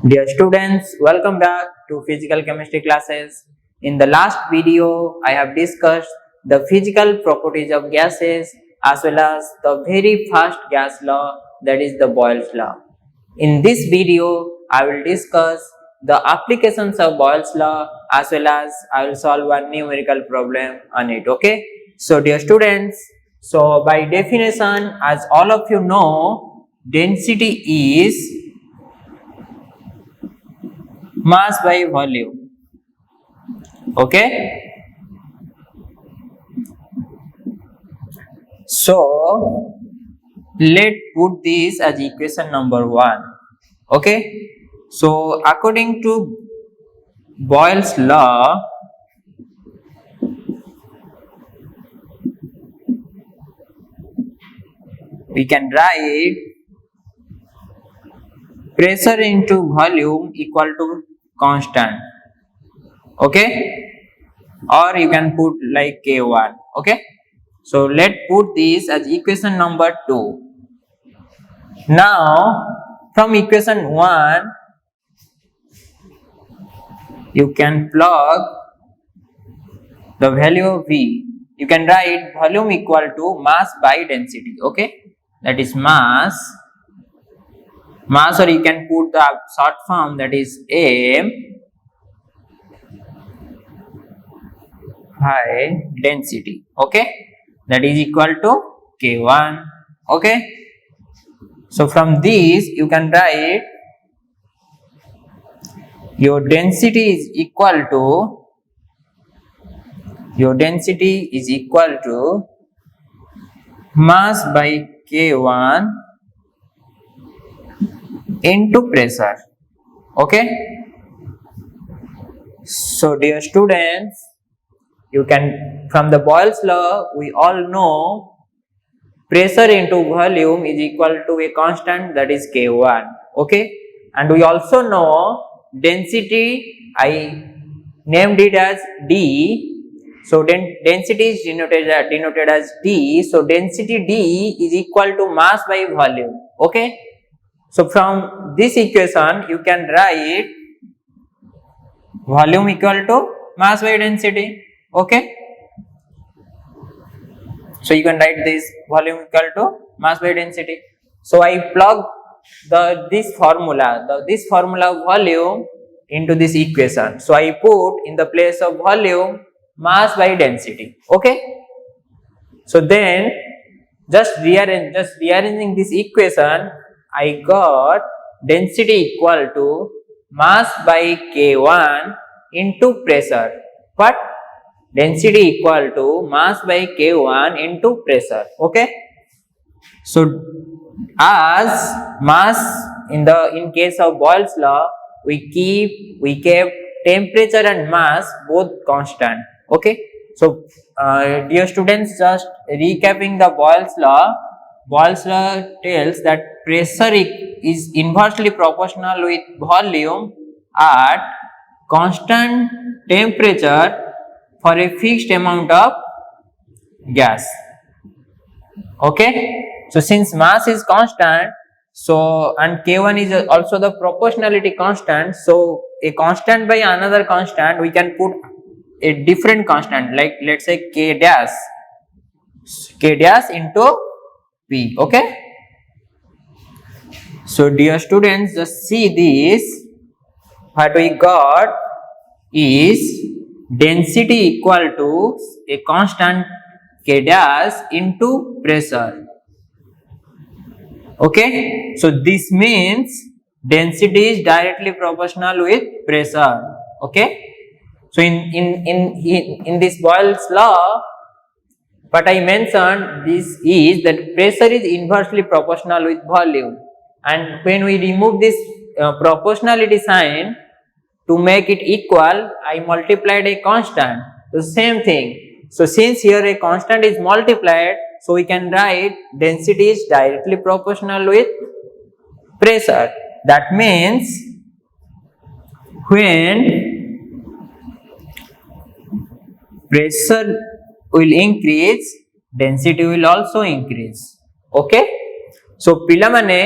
Dear students, welcome back to physical chemistry classes. In the last video, I have discussed the physical properties of gases as well as the very first gas law, that is the Boyle's law. In this video, I will discuss the applications of Boyle's law as well as I will solve one numerical problem on it. Okay. So dear students, so by definition, as all of you know, density is mass by volume. Okay. So let's put this as equation number 1. Okay. So according to Boyle's law, we can write pressure into volume equal to constant. Okay, or you can put like K1. Okay, so let's put this as equation number 2. Now from equation 1 you can plug the value of V. You can write volume equal to mass by density. Okay, that is mass, or you can put the short form, that is M by density. Okay, that is equal to K1. Okay, so from this you can write your density is equal to mass by K1 into pressure. Okay, so dear students, you can, from the Boyle's law, we all know pressure into volume is equal to a constant, that is K1. Okay, and we also know density, I named it as D. So density is denoted as D. So density D is equal to mass by volume. Okay, so from this equation you can write volume equal to mass by density. Okay, so you can write this volume equal to mass by density. So I plug this formula of volume into this equation. So I put in the place of volume mass by density. Okay, so then just rearranging this equation, I got density equal to mass by K1 into pressure. What? Density equal to mass by K1 into pressure. Okay, so as mass in case of Boyle's law, we kept temperature and mass both constant. Okay, so dear students, just recapping the Boyle's law tells that pressure is inversely proportional with volume at constant temperature for a fixed amount of gas. Okay, so since mass is constant, so and K1 is also the proportionality constant, so a constant by another constant, we can put a different constant, like let's say K dash into P. Okay, so dear students, just see this. What we got is density equal to a constant K dash into pressure. Okay, so this means density is directly proportional with pressure. Okay, so in this Boyle's law, what I mentioned, this is that pressure is inversely proportional with volume, and when we remove this proportionality sign to make it equal, I multiplied a constant. The same thing. So since here a constant is multiplied, so we can write density is directly proportional with pressure. That means when pressure will increase, density will also increase. Okay, so ପିଲାମାନେ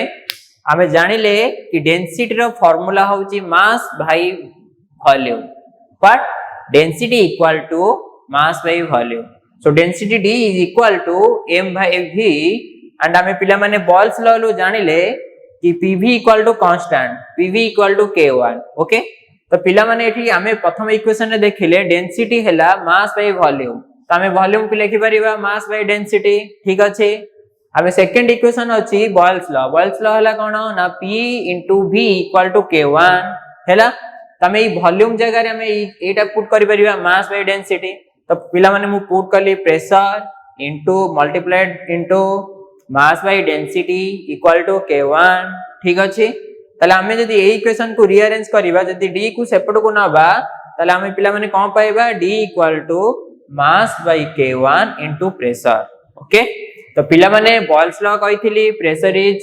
आमे जानिले कि density rho formula होची mass by volume, but density equal to mass by volume. So density D is equal to m by v and आमे पिला माने Boyle's law लो जानिले कि pv equal to constant, pv equal to k1. Okay, तो पिला माने एठी आमे प्रथम इक्वेशन रे देखिले डेंसिटी हैला मास बाय वॉल्यूम, तो आमे वॉल्यूम को लिखि परिबा मास बाय डेंसिटी. ठीक अछि. आमे सेकंड इक्वेशन अछि बॉल्स लॉ. बॉल्स लॉ हैला कोन ना p into v equal to k1 हैला. तमे ई वॉल्यूम जगह रे आमे एटा पुट करि परिबा मास बाय डेंसिटी. तो पिला माने मु पुट करली pressure into multiplied into mass by density equal to k1. ठीक अछि. तले आमे जदी ए इक्वेशन को रीअरेंज करिबा, जदी d को सेपट को नबा, तले आमे पिला माने कोन पाइबा d equal to mass by k1 into pressure. Okay, तो पिला माने बॉल्स लॉ कहिथिली pressure is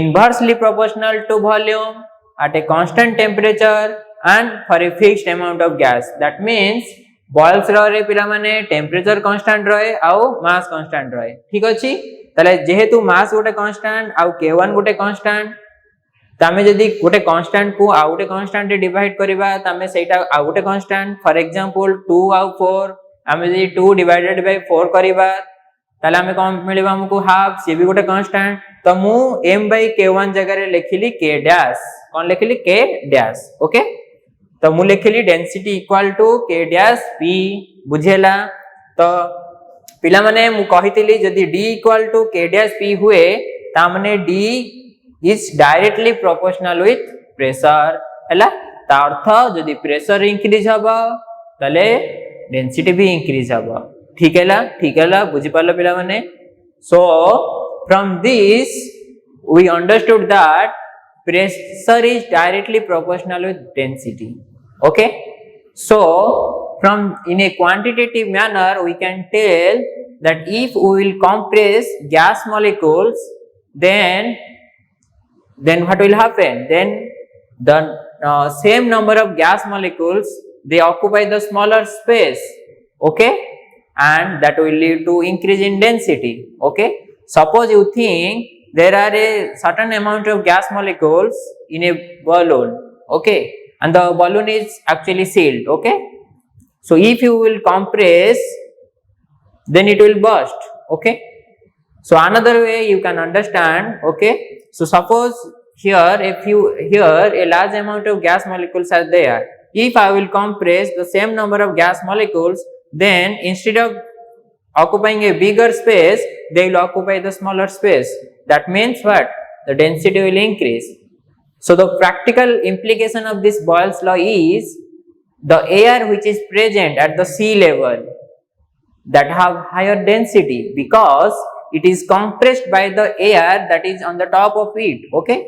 inversely proportional to volume at a constant temperature and for a fixed amount of gas. That means balls law रे पिला माने temperature constant रहे आउ mass constant रहे. ठीक अछि. तले जेहेतु मास गोटे कांस्टेंट आउ k1 गोटे कांस्टेंट, तामे जदी गोटे कांस्टेंट को आउ गोटे कांस्टेंट रे डिवाइड करबा तामे सेटा आउ गोटे कांस्टेंट, फॉर एग्जांपल 2 आउ 4, आमे जदी 2 डिवाइडेड बाय 4 करबा ताले आमे कोन मिलबा हमको हाफ, से भी गोटे कांस्टेंट. तो मु m by k1 जगह रे लिखिली k डैश, कोन लिखिली k डैश. ओके, तो मु लिखिली density equal to k dash p. बुझेला. तो पिला माने मु कहितली जदी d equal to k dash p हुए ता माने d is directly proportional with pressure हैला. ता अर्थ जदी प्रेशर इंक्रीज हबा तले डेंसिटी भी इंक्रीज हबा. ठीक हैला. ठीक हैला. बुझि पालो पिला माने. सो from this we understood that pressure is directly proportional with density. Okay, so from in a quantitative manner we can tell that if we will compress gas molecules, then what will happen? Then the same number of gas molecules, they occupy the smaller space. Okay, and that will lead to increase in density. Okay, suppose you think there are a certain amount of gas molecules in a balloon. Okay, and the balloon is actually sealed. Okay, so if you will compress, then it will burst. Okay, so another way you can understand. Okay, so suppose here a large amount of gas molecules are there. If I will compress the same number of gas molecules, then instead of occupying a bigger space, they will occupy the smaller space. That means what? The density will increase. So the practical implication of this Boyle's law is the air which is present at the sea level that have higher density because it is compressed by the air that is on the top of it. Okay,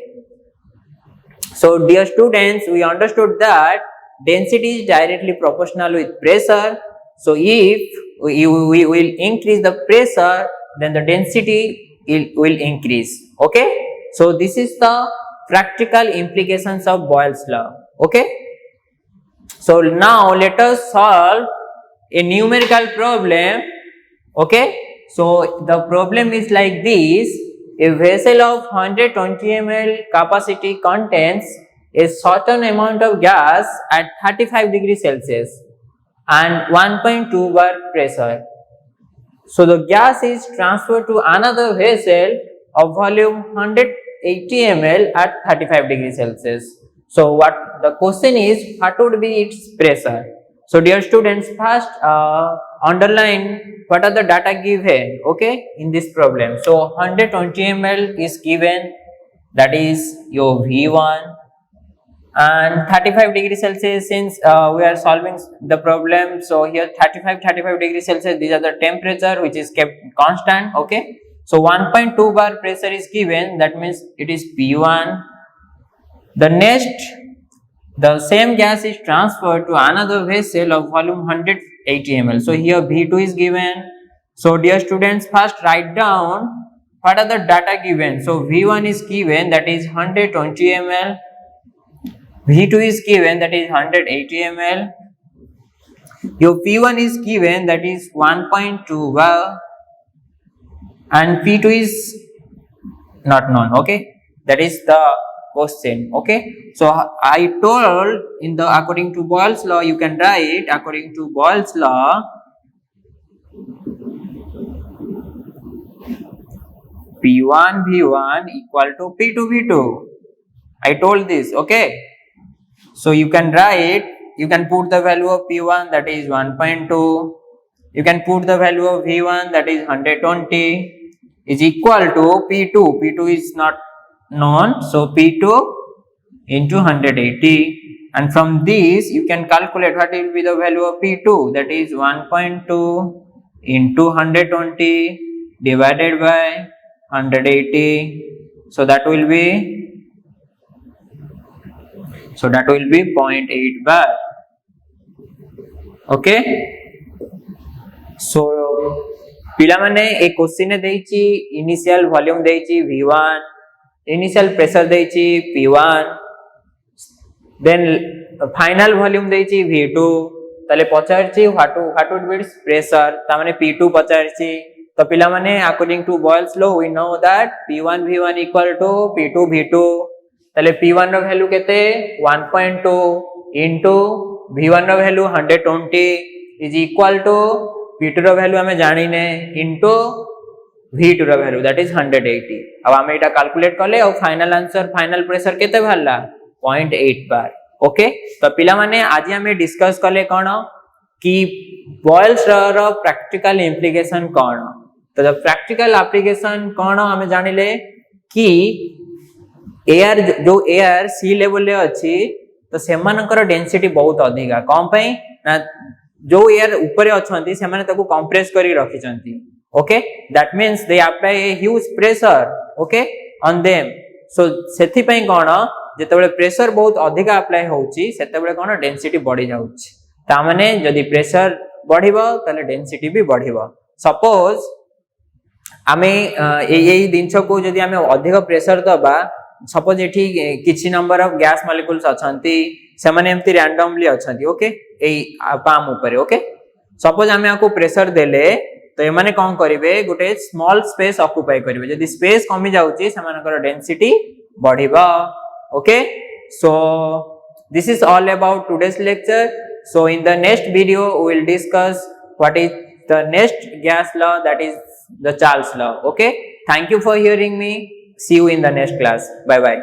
so dear students, we understood that density is directly proportional with pressure. So if we will increase the pressure, then the density will increase. Okay, so this is the practical implications of Boyle's law. Okay, so now let us solve a numerical problem. Okay, so the problem is like this: a vessel of 120 ml capacity contains a certain amount of gas at 35 degrees Celsius and 1.2 bar pressure. So the gas is transferred to another vessel of volume 180 ml at 35 degrees Celsius. So what the question is, what would be its pressure? So dear students, first underline what are the data given, okay, in this problem. So 120 ml is given, that is your V1, and 35 degrees Celsius, since we are solving the problem, so here 35 degrees Celsius, these are the temperature which is kept constant. Okay, so 1.2 bar pressure is given, that means it is P1. The next, the same gas is transferred to another vessel of volume 180 ml. So here V2 is given. So dear students, first write down what are the data given. So V1 is given, that is 120 ml. V2 is given, that is 180 ml. Your P1 is given, that is 1.2 bar, and P2 is not known. Okay, That is the question. Okay, so I told in the according to Boyle's law, you can write according to Boyle's law, P1 V1 equal to P2 V2. I told this. Okay, so you can write, you can put the value of P1, that is 1.2. You can put the value of V1, that is 120, is equal to P2. P2 is not known, so P2 into 180. And from this you can calculate what will be the value of P2, that is 1.2 into 120 divided by 180. So that will be 0.8 bar. Okay, so पिला माने एक question देइची initial volume देइची V1, initial pressure देइची P1, then final volume देइची V2, ताले पचारची what would be pressure, ता माने P2 पचारची. तो पिला माने according to Boyle's law we know that P1 V1 equal to P2 V2. ताले P1 रो वैल्यू केते 1.2 इनटू V1 रो value 120 is equal to P2 रो वैल्यू हमें जानी ने इनटू V2 रो वैल्यू दैट इज 180. अब हम एटा कैलकुलेट करले और फाइनल आंसर, फाइनल प्रेशर केते भरला 0.8 बार. ओके, तो पिला माने आज हमें डिस्कस करले कोन कि बॉयल्स लॉ रो प्रैक्टिकल इंप्लिकेशन कोन. तो द प्रैक्टिकल एप्लीकेशन कोन हमें जानिले कि एयर, जो एयर सी लेवल रे अछि तो सेमानकर डेंसिटी बहुत अधिका. कम पई ना जो एयर ऊपर अछंती से माने ताको कंप्रेस करी रखि चंती. Okay, that means they apply a huge pressure okay on them. So सेथि पई कोन जेतेबेले प्रेशर बहुत अधिका अप्लाई होउची सेतेबेले कोन डेंसिटी बढ़ी जाउची. ता माने जदी प्रेशर बढ़िबो तले डेंसिटी भी बढ़िबो. सपोज आमे एई दिनछ को जदी आमे अधिक प्रेशर दबा, सपोज एठी किछि नंबर ऑफ गैस मॉलिक्यूल्स अछंती, से माने एम्ति रैंडमली अछंती. ओके, एई पाम ऊपर. ओके, सपोज आमे आको प्रेशर देले तो ए माने कोन करिवे, गोटे स्मॉल स्पेस ऑक्युपाई करिवे. जदी स्पेस कमी जाउची से मानकर डेंसिटी बढ़िबा. Okay, so this is all about today's lecture. So in the next video we will discuss what is the next gas law, that is the Charles law. Okay, thank you for hearing me. See you in the next class. Bye bye.